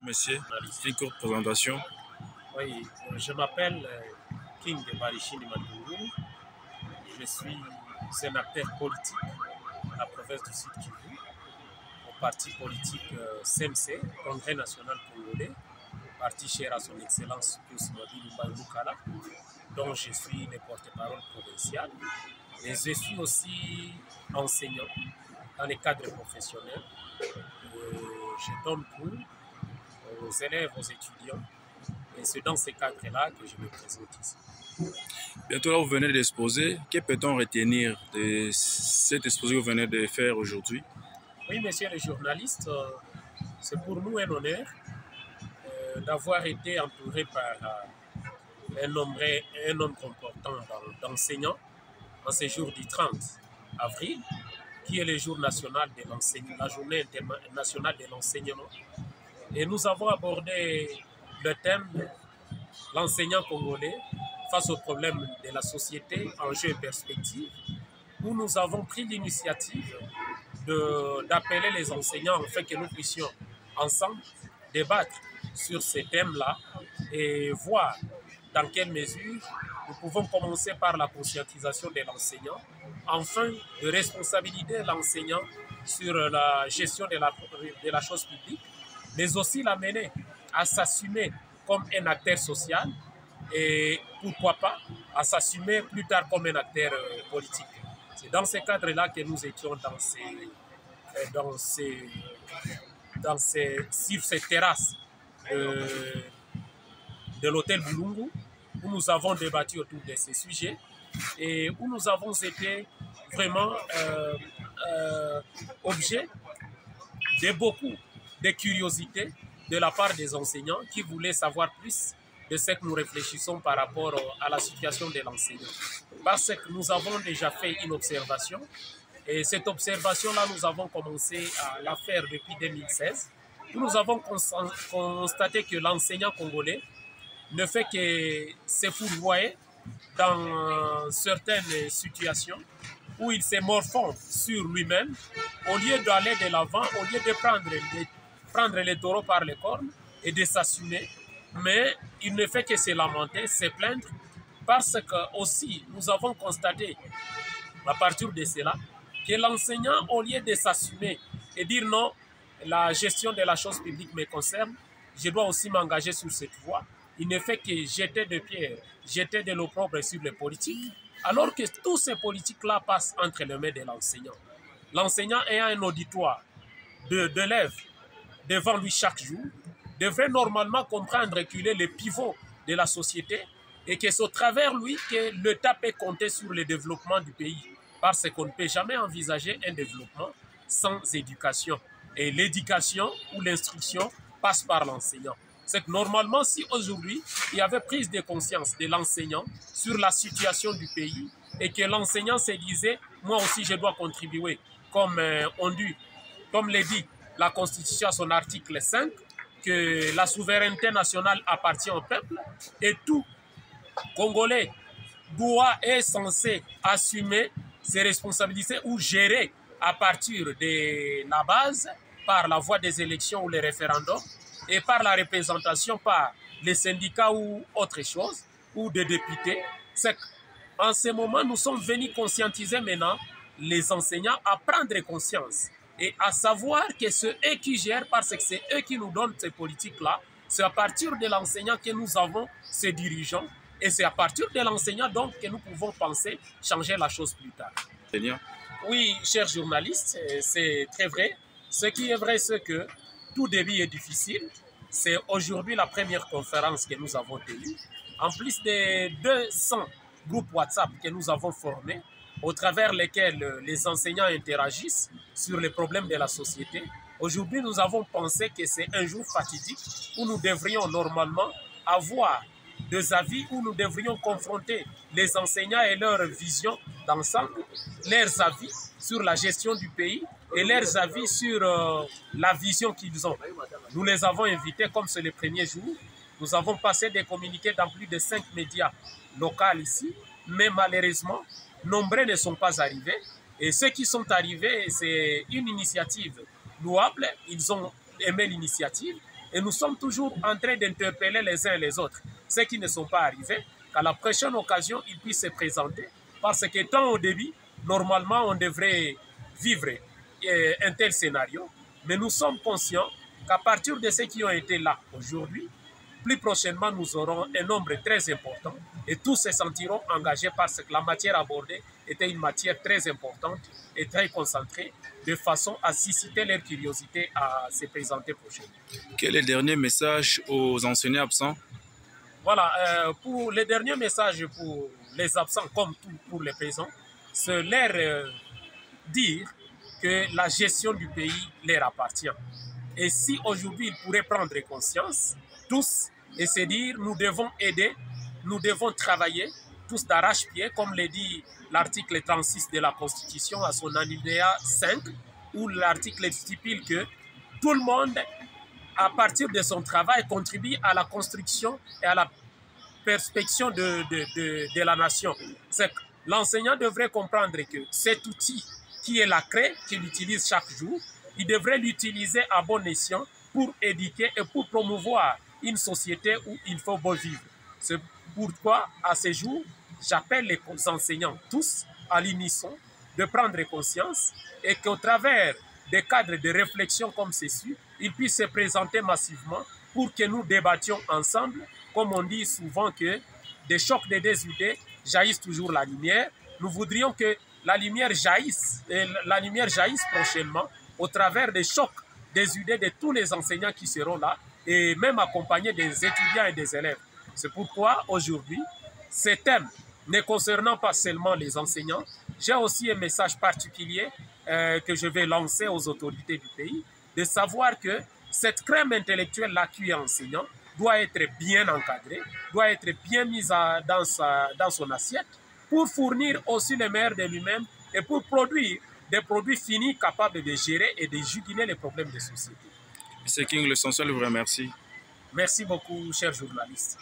Monsieur, c'est une courte présentation. Oui, je m'appelle King de Barishini Matunguru. Je suis un acteur politique à la province du Sud-Kivu, au parti politique CNC, Congrès national congolais, parti cher à son excellence Pius Mobile Mbalukala, dont je suis le porte-parole provincial. Et je suis aussi enseignant dans les cadres professionnels. Je donne cours aux élèves, aux étudiants. Et c'est dans ces cadres-là que je me présente ici. Bientôt là, vous venez d'exposer. Que peut-on retenir de cet exposé que vous venez de faire aujourd'hui? Oui, messieurs les journalistes, c'est pour nous un honneur d'avoir été entouré par un nombre important d'enseignants en ce jour du 30 avril, qui est le jour national de l'enseignement, la journée nationale de l'enseignement. Et nous avons abordé le thème l'enseignant congolais face aux problèmes de la société, enjeux et perspectives, où nous avons pris l'initiative d'appeler les enseignants afin que nous puissions ensemble débattre sur ces thèmes-là et voir dans quelle mesure nous pouvons commencer par la conscientisation de l'enseignant, afin de responsabiliser l'enseignant sur la gestion de la chose publique, mais aussi l'amener à s'assumer comme un acteur social et pourquoi pas à s'assumer plus tard comme un acteur politique. C'est dans ce cadre-là que nous étions sur ces terrasses de l'hôtel Bulungu, où nous avons débattu autour de ces sujets et où nous avons été vraiment objet de beaucoup de curiosités de la part des enseignants qui voulaient savoir plus de ce que nous réfléchissons par rapport à la situation de l'enseignant. Parce que nous avons déjà fait une observation et cette observation-là, nous avons commencé à la faire depuis 2016, où nous avons constaté que l'enseignant congolais ne fait que se fourvoyer dans certaines situations où il se morfond sur lui-même au lieu d'aller de l'avant, au lieu de prendre les taureaux par les cornes et de s'assumer, mais il ne fait que se lamenter, se plaindre, parce que aussi nous avons constaté à partir de cela que l'enseignant, au lieu de s'assumer et dire non, la gestion de la chose publique me concerne, je dois aussi m'engager sur cette voie, il ne fait que jeter des pierres, jeter de l'opprobre sur les politiques, alors que tous ces politiques-là passent entre les mains de l'enseignant. L'enseignant ayant un auditoire d'élèves devant lui chaque jour, devrait normalement comprendre qu'il est le pivot de la société et que c'est au travers lui que l'État peut compter sur le développement du pays. Parce qu'on ne peut jamais envisager un développement sans éducation. Et l'éducation ou l'instruction passe par l'enseignant. C'est que normalement, si aujourd'hui, il y avait prise de conscience de l'enseignant sur la situation du pays et que l'enseignant se disait, moi aussi je dois contribuer, comme le dit la Constitution à son article 5, que la souveraineté nationale appartient au peuple et tout Congolais doit et est censé assumer ses responsabilités ou gérer à partir de la base par la voie des élections ou les référendums et par la représentation par les syndicats ou autre chose ou des députés. C'est qu'en ce moment, nous sommes venus conscientiser maintenant les enseignants à prendre conscience et à savoir que c'est eux qui gèrent parce que c'est eux qui nous donnent ces politiques-là. C'est à partir de l'enseignant que nous avons ces dirigeants et c'est à partir de l'enseignant donc que nous pouvons penser changer la chose plus tard. Oui, chers journalistes, c'est très vrai. Ce qui est vrai, c'est que tout début est difficile. C'est aujourd'hui la première conférence que nous avons tenue. En plus des 200 groupes WhatsApp que nous avons formés, au travers lesquels les enseignants interagissent sur les problèmes de la société. Aujourd'hui, nous avons pensé que c'est un jour fatidique où nous devrions normalement avoir des avis, où nous devrions confronter les enseignants et leur vision d'ensemble, leurs avis sur la gestion du pays et leurs avis sur la vision qu'ils ont. Nous les avons invités, comme c'est le premier jour. Nous avons passé des communiqués dans plus de 5 médias locaux ici, mais malheureusement, nombreux ne sont pas arrivés. Et ceux qui sont arrivés, c'est une initiative louable. Ils ont aimé l'initiative Et nous sommes toujours en train d'interpeller les uns les autres, ceux qui ne sont pas arrivés, qu'à la prochaine occasion, ils puissent se présenter. Parce qu'étant au début, normalement, on devrait vivre un tel scénario. Mais nous sommes conscients qu'à partir de ceux qui ont été là aujourd'hui, plus prochainement, nous aurons un nombre très important et tous se sentiront engagés parce que la matière abordée était une matière très importante et très concentrée, de façon à susciter leur curiosité à se présenter prochainement. Quel est le dernier message aux enseignants absents? Voilà, pour les derniers messages pour les absents, comme tout pour les présents, c'est leur dire que la gestion du pays leur appartient. Et si aujourd'hui ils pourraient prendre conscience, tous, et se dire nous devons aider, nous devons travailler, tous d'arrache-pied, comme le dit l'article 36 de la Constitution à son alinéa 5, où l'article stipule que tout le monde, à partir de son travail, contribue à la construction et à la perspection de la nation. L'enseignant devrait comprendre que cet outil qui est la craie qu'il utilise chaque jour, il devrait l'utiliser à bon escient pour éduquer et pour promouvoir une société où il faut bon vivre. C'est pourquoi, à ce jour, j'appelle les enseignants tous à l'unisson de prendre conscience et qu'au travers des cadres de réflexion comme ceci, ils puissent se présenter massivement pour que nous débattions ensemble. Comme on dit souvent que des chocs de deux idées jaillissent toujours la lumière. Nous voudrions que la lumière jaillisse prochainement au travers des chocs des idées de tous les enseignants qui seront là et même accompagnés des étudiants et des élèves. C'est pourquoi aujourd'hui, ces thèmes ne concernant pas seulement les enseignants, j'ai aussi un message particulier que je vais lancer aux autorités du pays, de savoir que cette crème intellectuelle-là qui est enseignant doit être bien encadrée, doit être bien mise dans son assiette pour fournir aussi le meilleur de lui-même et pour produire des produits finis capables de gérer et de juguler les problèmes de société. M. King, l'essentiel vous remercie. Merci beaucoup, chers journalistes.